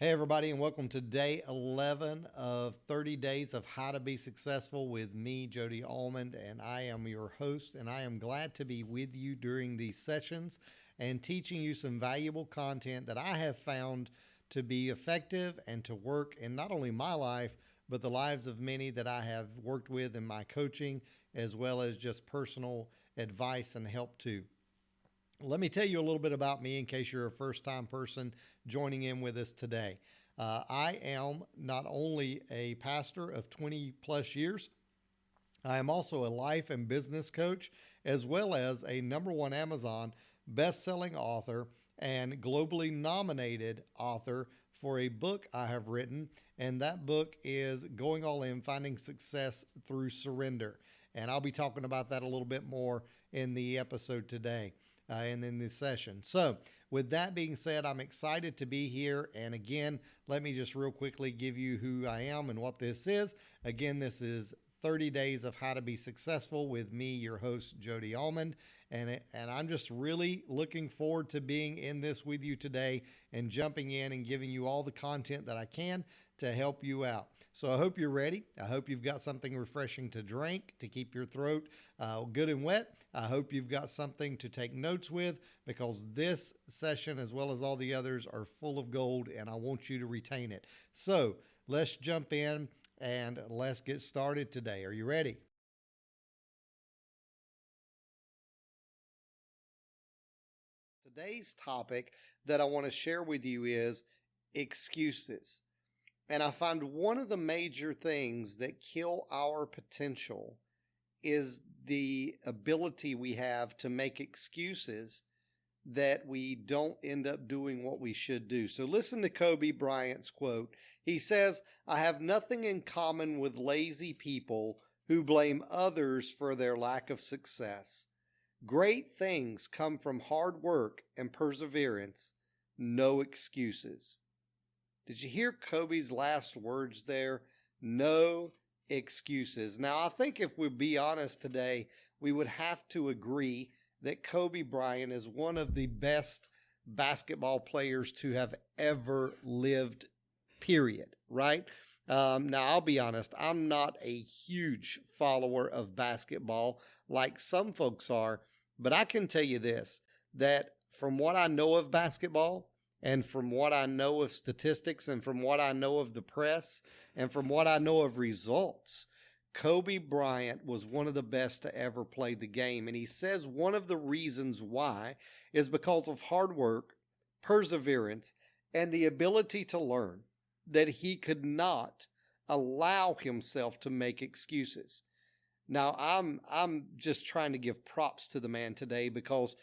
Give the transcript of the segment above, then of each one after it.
Hey, everybody, and welcome to day 11 of 30 Days of How to Be Successful with me, Jody Almond, and I am your host, and I am glad to be with you during these sessions and teaching you some valuable content that I have found to be effective and to work in not only my life, but the lives of many that I have worked with in my coaching, as well as just personal advice and help too. Let me tell you a little bit about me in case you're a first time person joining in with us today. I am not only a pastor of 20 plus years, I am also a life and business coach, as well as a number one Amazon best-selling author and globally nominated author for a book I have written. And that book is Going All In, Finding Success Through Surrender. And I'll be talking about that a little bit more in the episode today. And in this session. So, with that being said, I'm excited to be here. And again, let me just real quickly give you who I am and what this is. Again, this is 30 Days of How to Be Successful with me, your host, Jody Almond. And I'm just really looking forward to being in this with you today and jumping in and giving you all the content that I can to help you out. So I hope you're ready. I hope you've got something refreshing to drink to keep your throat good and wet. I hope you've got something to take notes with because this session, as well as all the others, are full of gold and I want you to retain it. So let's jump in and let's get started today. Are you ready? Today's topic that I want to share with you is excuses. And I find one of the major things that kill our potential is the ability we have to make excuses that we don't end up doing what we should do. So listen to Kobe Bryant's quote. He says, "I have nothing in common with lazy people who blame others for their lack of success. Great things come from hard work and perseverance, no excuses." Did you hear Kobe's last words there? No excuses. Now, I think if we be honest today, we would have to agree that Kobe Bryant is one of the best basketball players to have ever lived, period, right? Now, I'll be honest, I'm not a huge follower of basketball like some folks are, but I can tell you this, that from what I know of basketball, and from what I know of statistics and from what I know of the press and from what I know of results, Kobe Bryant was one of the best to ever play the game. And he says one of the reasons why is because of hard work, perseverance, and the ability to learn, that he could not allow himself to make excuses. Now, I'm just trying to give props to the man today because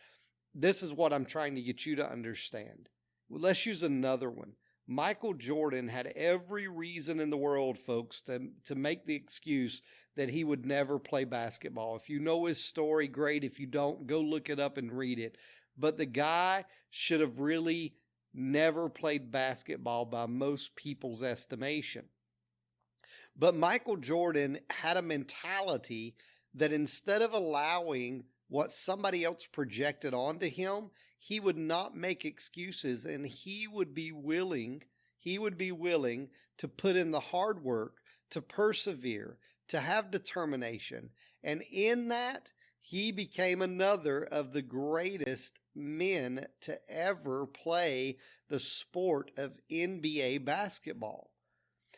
this is what I'm trying to get you to understand. Well, let's use another one. Michael Jordan had every reason in the world, folks, to make the excuse that he would never play basketball. If you know his story, great. If you don't, go look it up and read it. But the guy should have really never played basketball by most people's estimation. But Michael Jordan had a mentality that instead of allowing what somebody else projected onto him, he would not make excuses and he would be willing to put in the hard work, to persevere, to have determination. And in that, he became another of the greatest men to ever play the sport of NBA basketball.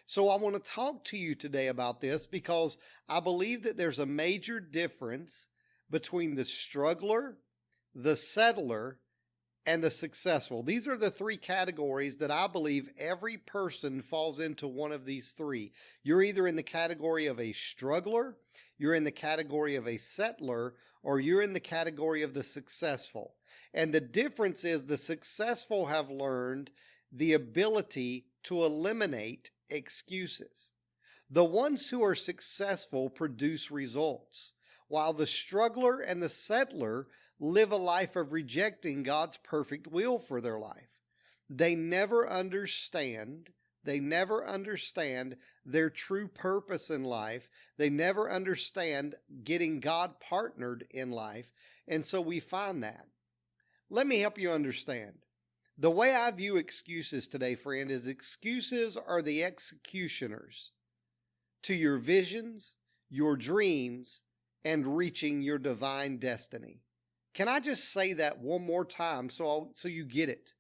So I want to talk to you today about this because I believe that there's a major difference between the struggler, the settler, and the successful. These are the three categories that I believe every person falls into one of these three. You're either in the category of a struggler, you're in the category of a settler, or you're in the category of the successful. And the difference is the successful have learned the ability to eliminate excuses. The ones who are successful produce results, while the struggler and the settler live a life of rejecting God's perfect will for their life. They never understand their true purpose in life. They never understand getting God partnered in life. And so we find that. Let me help you understand. The way I view excuses today, friend, is excuses are the executioners to your visions, your dreams, and reaching your divine destiny. Can I just say that one more time so you get it?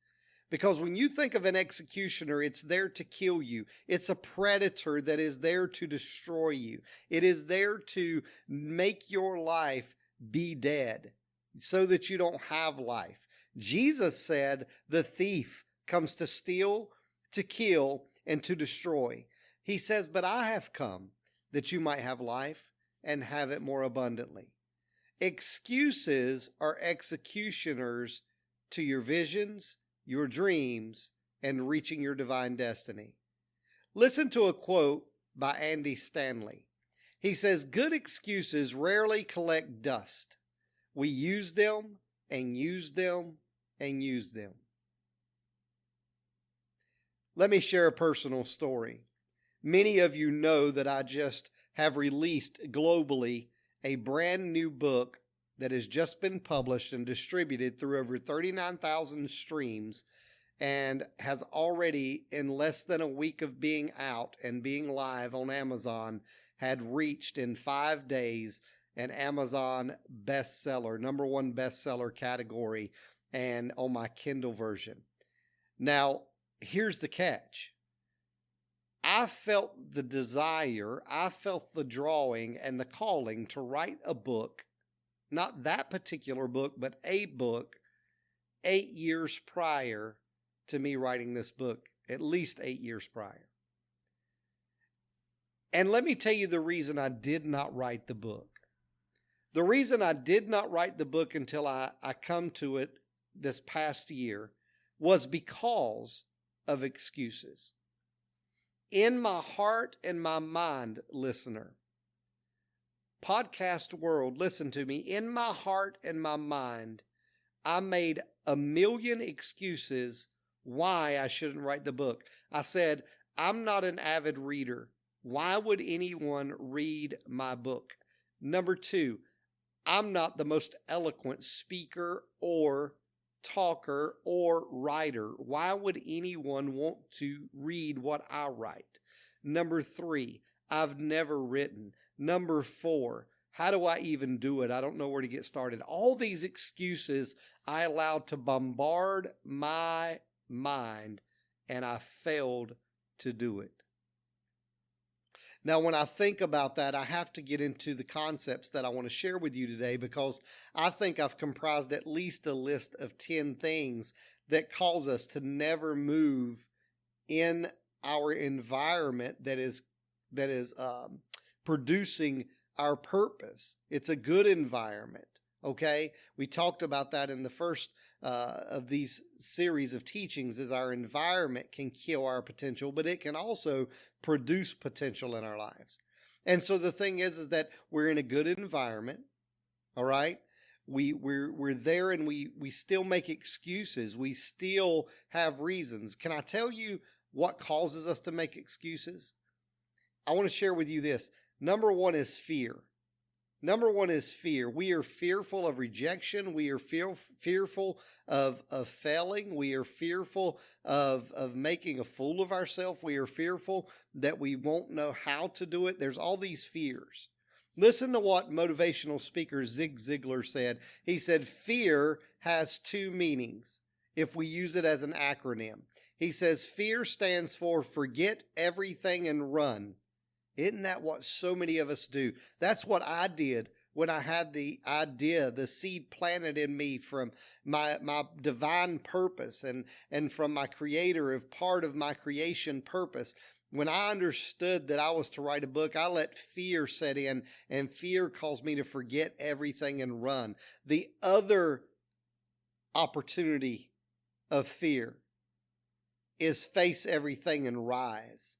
Because when you think of an executioner, it's there to kill you. It's a predator that is there to destroy you. It is there to make your life be dead so that you don't have life. Jesus said the thief comes to steal, to kill, and to destroy. He says, but I have come that you might have life and have it more abundantly. Excuses are executioners to your visions, your dreams, and reaching your divine destiny. Listen to a quote by Andy Stanley. He says, good excuses rarely collect dust. We use them and use them and use them. Let me share a personal story. Many of you know that I just have released globally a brand new book that has just been published and distributed through over 39,000 streams and has already, in less than a week of being out and being live on Amazon, had reached in 5 days an Amazon bestseller, #1 bestseller category, and on my Kindle version. Now, here's the catch. I felt the desire, I felt the drawing and the calling to write a book, not that particular book, but a book 8 years prior to me writing this book, at least 8 years prior. And let me tell you the reason I did not write the book. The reason I did not write the book until I come to it this past year was because of excuses. In my heart and my mind, listener, podcast world, listen to me. In my heart and my mind, I made a million excuses why I shouldn't write the book. I said, I'm not an avid reader. Why would anyone read my book? Number 2, I'm not the most eloquent speaker or talker or writer. Why would anyone want to read what I write? Number 3, I've never written. Number 4, how do I even do it? I don't know where to get started. All these excuses I allowed to bombard my mind, and I failed to do it. Now, when I think about that, I have to get into the concepts that I want to share with you today, because I think I've comprised at least a list of 10 things that cause us to never move in our environment that is producing our purpose. It's a good environment. Okay, we talked about that in the first of these series of teachings, is our environment can kill our potential, but it can also produce potential in our lives. And so the thing is that we're in a good environment. All right, we're there, and we still make excuses. We still have reasons. Can I tell you what causes us to make excuses? I want to share with you this. Number 1 is fear. Number 1 is fear. We are fearful of rejection. We are fearful of failing. We are fearful of making a fool of ourselves. We are fearful that we won't know how to do it. There's all these fears. Listen to what motivational speaker Zig Ziglar said. He said, fear has 2 meanings if we use it as an acronym. He says, fear stands for forget everything and run. Isn't that what so many of us do? That's what I did when I had the idea, the seed planted in me from my divine purpose and from my creator, of part of my creation purpose. When I understood that I was to write a book, I let fear set in, and fear caused me to forget everything and run. The other opportunity of fear is face everything and rise.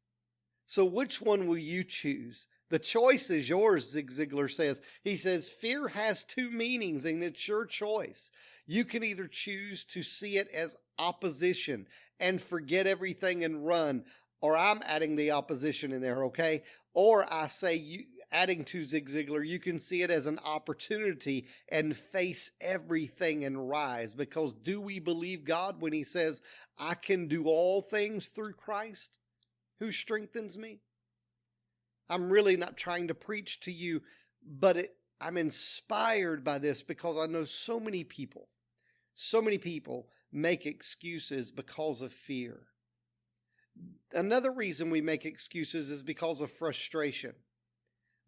So which one will you choose? The choice is yours, Zig Ziglar says. He says, fear has 2 meanings, and it's your choice. You can either choose to see it as opposition and forget everything and run, or I'm adding the opposition in there, okay? Or I say, you adding to Zig Ziglar, you can see it as an opportunity and face everything and rise. Because do we believe God when he says, I can do all things through Christ who strengthens me? I'm really not trying to preach to you, but I'm inspired by this because I know so many people make excuses because of fear. Another reason we make excuses is because of frustration.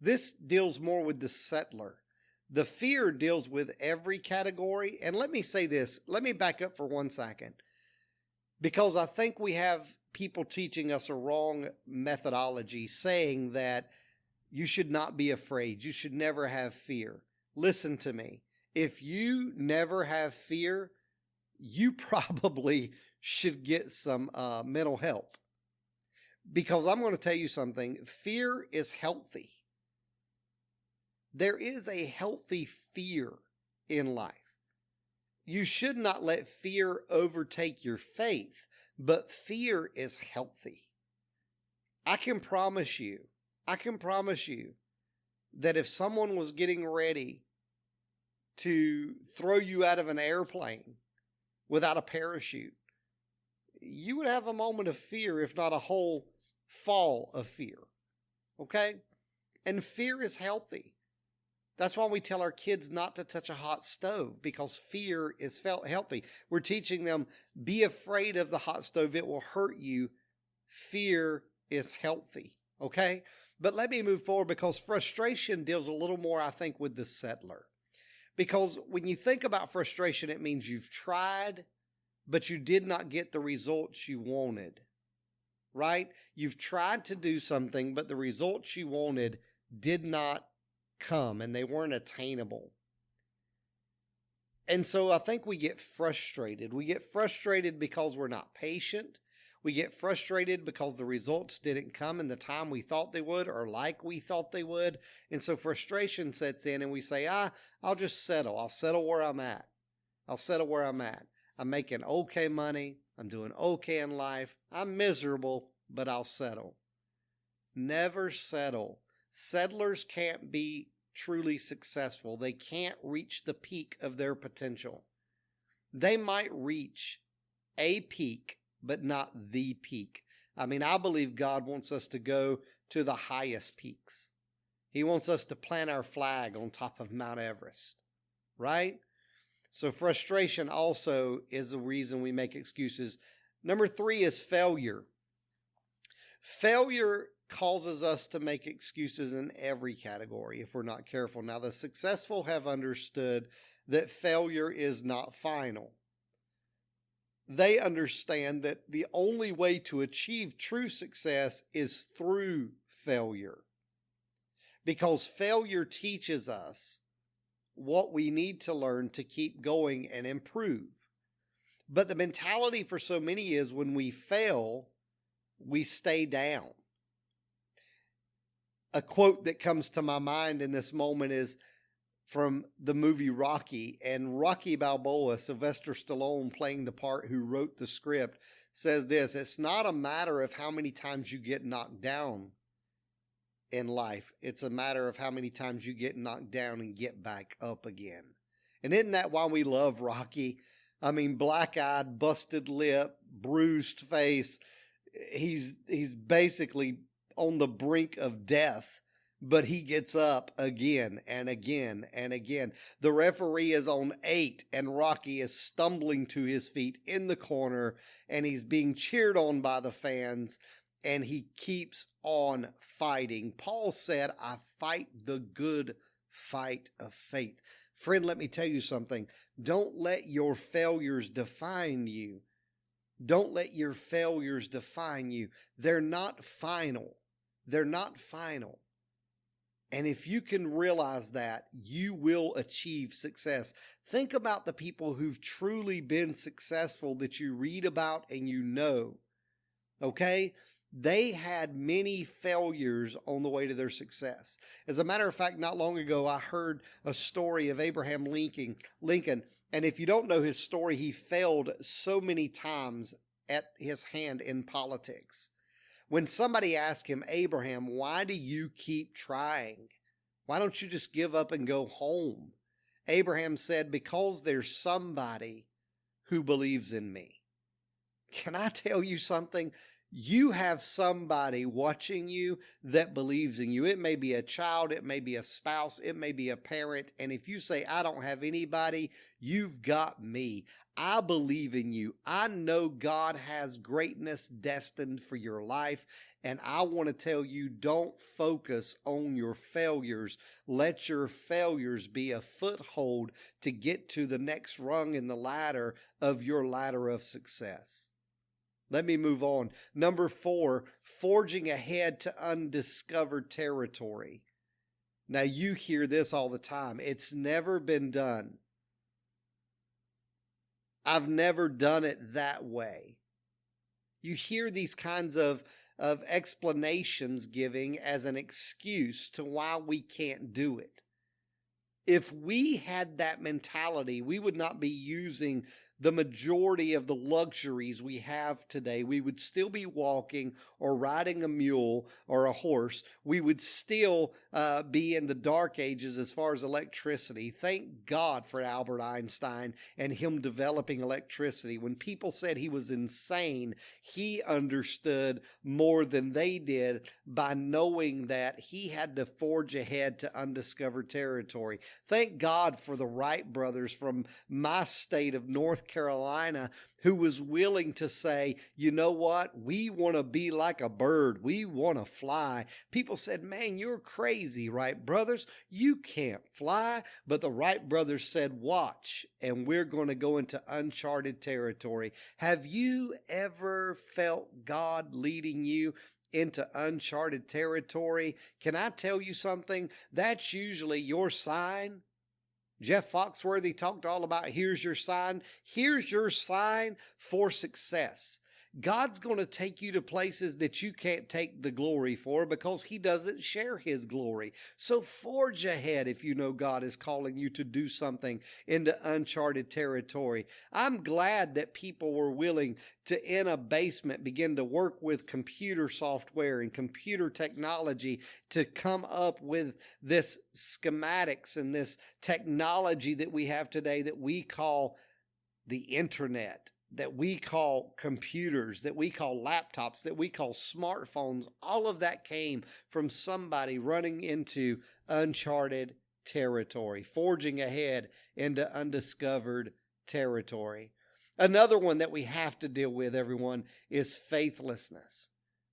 This deals more with the settler. The fear deals with every category. And let me say this, let me back up for 1 second, because I think we have people teaching us a wrong methodology, saying that you should not be afraid. You should never have fear. Listen to me. If you never have fear, you probably should get some mental help. Because I'm going to tell you something. Fear is healthy. There is a healthy fear in life. You should not let fear overtake your faith, but fear is healthy. I can promise you that if someone was getting ready to throw you out of an airplane without a parachute, you would have a moment of fear, if not a whole fall of fear. Okay? And fear is healthy. That's why we tell our kids not to touch a hot stove, because fear is healthy. We're teaching them, be afraid of the hot stove. It will hurt you. Fear is healthy. Okay? But let me move forward, because frustration deals a little more, I think, with the settler. Because when you think about frustration, it means you've tried, but you did not get the results you wanted. Right? You've tried to do something, but the results you wanted did not come, and they weren't attainable. And so I think we get frustrated. We get frustrated because we're not patient. We get frustrated because the results didn't come in the time we thought they would, or like we thought they would. And so frustration sets in, and we say, I'll just settle. I'll settle where I'm at. I'm making okay money. I'm doing okay in life. I'm miserable, but I'll settle. Never settle. Settlers can't be truly successful. They can't reach the peak of their potential. They might reach a peak, but not the peak. I mean, I believe God wants us to go to the highest peaks. He wants us to plant our flag on top of Mount Everest, right? So frustration also is a reason we make excuses. Number 3 is failure. Failure causes us to make excuses in every category if we're not careful. Now, the successful have understood that failure is not final. They understand that the only way to achieve true success is through failure, because failure teaches us what we need to learn to keep going and improve. But the mentality for so many is, when we fail, we stay down. A quote that comes to my mind in this moment is from the movie Rocky, and Rocky Balboa, Sylvester Stallone playing the part who wrote the script, says this: it's not a matter of how many times you get knocked down in life. It's a matter of how many times you get knocked down and get back up again. And isn't that why we love Rocky? I mean, black-eyed, busted lip, bruised face. He's basically on the brink of death, but he gets up again and again and again. The referee is on 8, and Rocky is stumbling to his feet in the corner, and he's being cheered on by the fans, and he keeps on fighting. Paul said, I fight the good fight of faith. Friend, let me tell you something. Don't let your failures define you. Don't let your failures define you. They're not final. They're not final. And if you can realize that, you will achieve success. Think about the people who've truly been successful that you read about and you know. Okay? They had many failures on the way to their success. As a matter of fact, not long ago, I heard a story of Abraham Lincoln. And if you don't know his story, he failed so many times at his hand in politics. When somebody asked him, Abraham, why do you keep trying? Why don't you just give up and go home? Abraham said, because there's somebody who believes in me. Can I tell you something? You have somebody watching you that believes in you. It may be a child, it may be a spouse, it may be a parent. And if you say, I don't have anybody, you've got me. I believe in you. I know God has greatness destined for your life. And I want to tell you, don't focus on your failures. Let your failures be a foothold to get to the next rung in the ladder of your ladder of success. Let me move on. Number 4, forging ahead to undiscovered territory. Now, you hear this all the time. It's never been done. I've never done it that way. You hear these kinds of explanations giving as an excuse to why we can't do it. If we had that mentality, we would not be using the majority of the luxuries we have today. We would still be walking or riding a mule or a horse. We would still be in the dark ages as far as electricity. Thank God for Albert Einstein and him developing electricity. When people said he was insane, he understood more than they did by knowing that he had to forge ahead to undiscovered territory. Thank God for the Wright brothers from my state of North Carolina who was willing to say, you know what? We want to be like a bird. We want to fly. People said, man, you're crazy, Wright brothers. You can't fly. But the Wright brothers said, watch, and we're going to go into uncharted territory. Have you ever felt God leading you into uncharted territory? Can I tell you something? That's usually your sign. Jeff Foxworthy talked all about here's your sign. Here's your sign for success. God's going to take you to places that you can't take the glory for because he doesn't share his glory. So forge ahead if you know God is calling you to do something into uncharted territory. I'm glad that people were willing to, in a basement, begin to work with computer software and computer technology to come up with this schematics and this technology that we have today that we call the internet, that we call computers, that we call laptops, that we call smartphones. All of that came from somebody running into uncharted territory, forging ahead into undiscovered territory. Another one that we have to deal with, everyone, is faithlessness.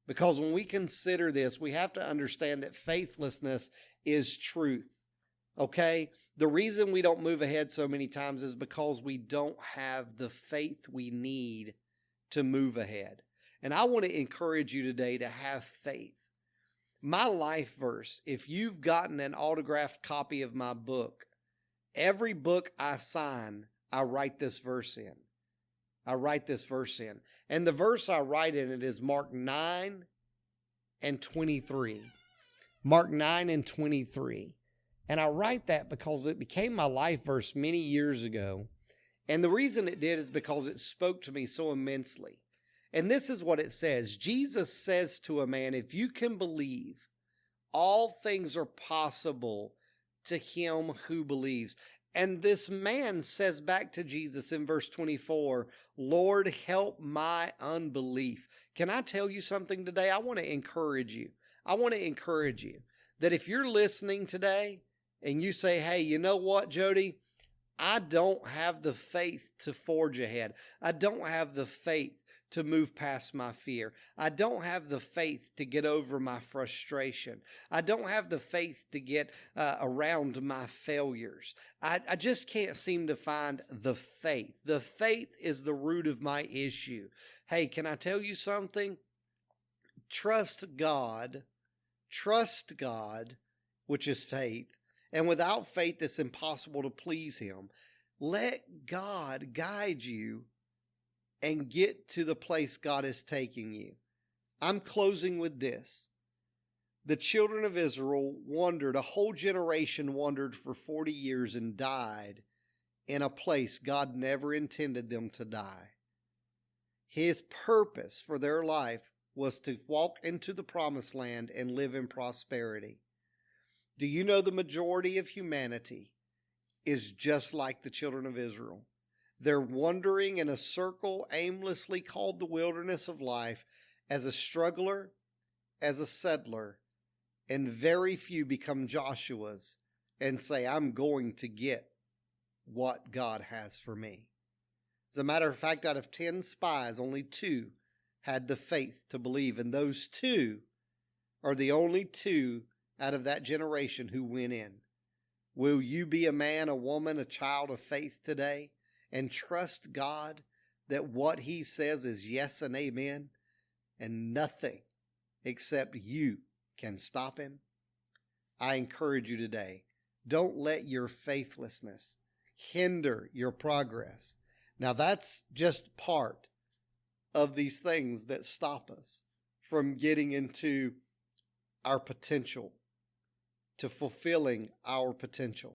Because when we consider this, we have to understand that faithlessness is truth. Okay? The reason we don't move ahead so many times is because we don't have the faith we need to move ahead. And I want to encourage you today to have faith. My life verse, if you've gotten an autographed copy of my book, every book I sign, I write this verse in. I write this verse in. And the verse I write in it is Mark 9 and 23. Mark 9 and 23. And I write that because it became my life verse many years ago. And the reason it did is because it spoke to me so immensely. And this is what it says. Jesus says to a man, if you can believe, all things are possible to him who believes. And this man says back to Jesus in verse 24, Lord, help my unbelief. Can I tell you something today? I want to encourage you. I want to encourage you that if you're listening today, and you say, hey, you know what, Jody? I don't have the faith to forge ahead. I don't have the faith to move past my fear. I don't have the faith to get over my frustration. I don't have the faith to get around my failures. I just can't seem to find the faith. The faith is the root of my issue. Hey, can I tell you something? Trust God, which is faith. And without faith, it's impossible to please him. Let God guide you and get to the place God is taking you. I'm closing with this. The children of Israel wandered, a whole generation wandered for 40 years and died in a place God never intended them to die. His purpose for their life was to walk into the promised land and live in prosperity. Do you know the majority of humanity is just like the children of Israel? They're wandering in a circle aimlessly called the wilderness of life as a struggler, as a settler, and very few become Joshuas and say, I'm going to get what God has for me. As a matter of fact, out of 10 spies, only 2 had the faith to believe, and those 2 are the only 2 out of that generation who went in. Will you be a man, a woman, a child of faith today and trust God that what He says is yes and amen, and nothing except you can stop Him? I encourage you today, don't let your faithlessness hinder your progress. Now, that's just part of these things that stop us from getting into our potential, to fulfilling our potential.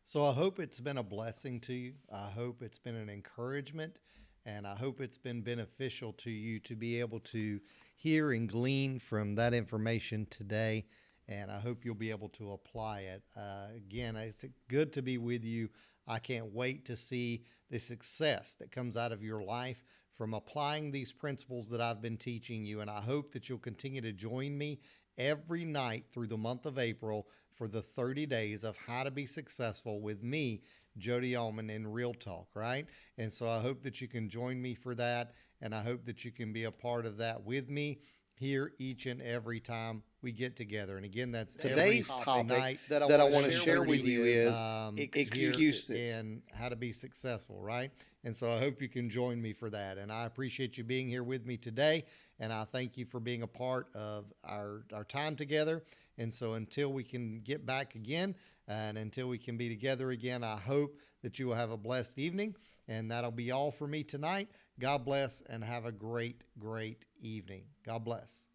So I hope it's been a blessing to you. I hope it's been an encouragement, and I hope it's been beneficial to you to be able to hear and glean from that information today. And I hope you'll be able to apply it. Again, it's good to be with you. I can't wait to see the success that comes out of your life from applying these principles that I've been teaching you. And I hope that you'll continue to join me every night through the month of April for the 30 days of how to be successful with me, Jody Almond, in Real Talk, right? And so I hope that you can join me for that. And I hope that you can be a part of that with me here each and every time we get together. And again, that's today's topic that I want to share with you is excuses and how to be successful, right? And so I hope you can join me for that. And I appreciate you being here with me today. And I thank you for being a part of our time together. And so until we can get back again and until we can be together again, I hope that you will have a blessed evening. And that'll be all for me tonight. God bless and have a great, great evening. God bless.